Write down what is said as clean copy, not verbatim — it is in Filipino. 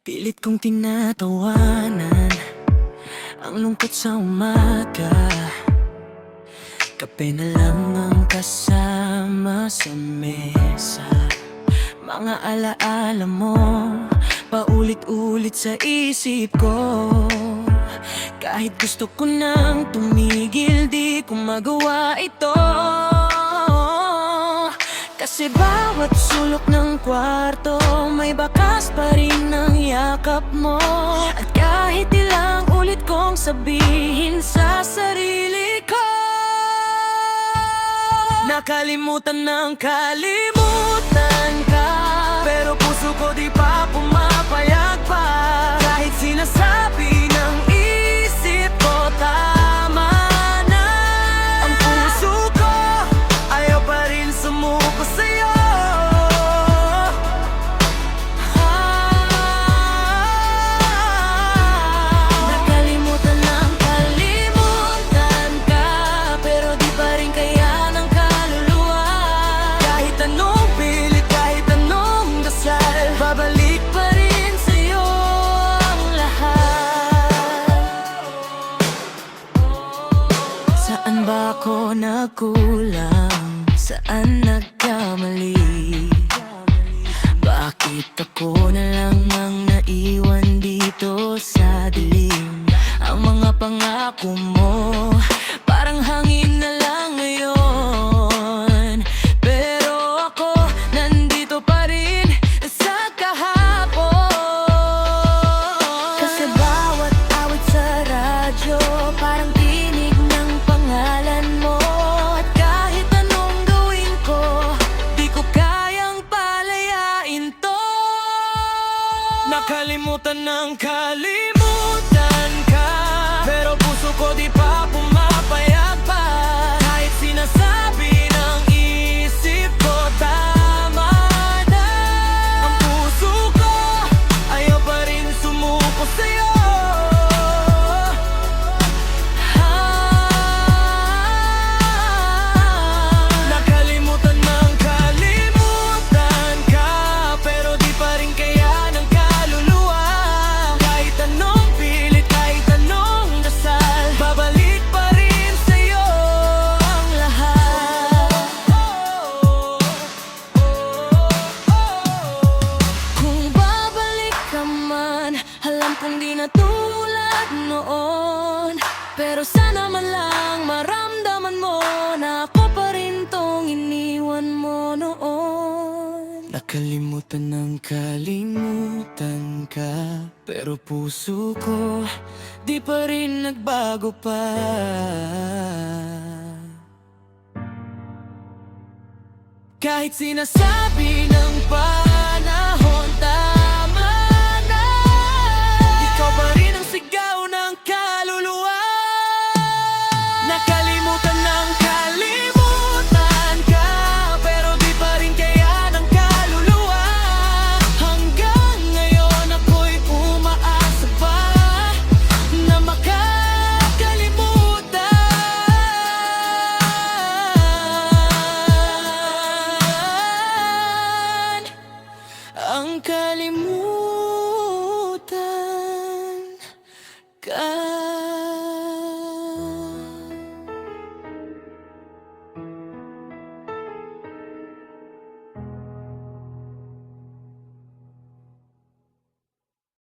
Pilit kong tinatawanan ang lungkot sa umaga. Kape na lang ang kasama sa mesa. Mga alaala mo paulit-ulit sa isip ko. Kahit gusto ko nang tumigil, di ko magawa ito. Kasi bawat sulok ng kwarto may bakas pa rin ng yakap mo. At kahit ilang ulit kong sabihin sa sarili ko, nakalimutan ng kalimutan ka. Pero puso ko di pa pumapayag pa. Kahit sinasabi ng isip ko tama na, ang puso ko ayaw pa rin sumuko sa'yo. Nakalimutan ng kalimutan ka, pero di pa rin kaya ng kaluluwa. Kahit anong pilit, kahit anong dasal, babalik pa rin sa'yo ang lahat. Saan ba ako nagkulang? Saan nagkamali? Bakit ako na lang ang naiwan dito sa dilim? Ang mga pangako mo parang hangin na lang ngayon. Pero ako nandito pa rin sa kahapon. Kasi bawat awit sa radyo parang tinig ng pangalan mo. At kahit anong gawin ko, di ko kayang palayain to. Nakalimutan ng kalimutan ka, pero puso ko di pa pumapayag pa. Kahit sinasabi ng isip ko tama na, ang puso ko ayaw pa rin sumuko sa'yo. Nakalimutan ng kalimutan ka, pero di pa rin kaya ng kaluluwa. Kahit anong pilit, kahit anong dasal, babalik pa rin sa'yo ang lahat. Kung babalik ka man, alam kong di na tulad noon. Pero sana man lang maramdaman mo na ako pa rin tong iniwan mo noon. Nakalimutan ng kalimutan ka, pero puso ko di pa rin nagbago pa. Kahit sinasabi ng panahon tama na, ikaw pa rin ang sigaw ng kaluluwa. Nakalimutan ng kalimutan ka, pero di pa rin kaya ng kaluluwa. Hanggang ngayon ako'y umaasa pa na makakalimutan ang kalimutan.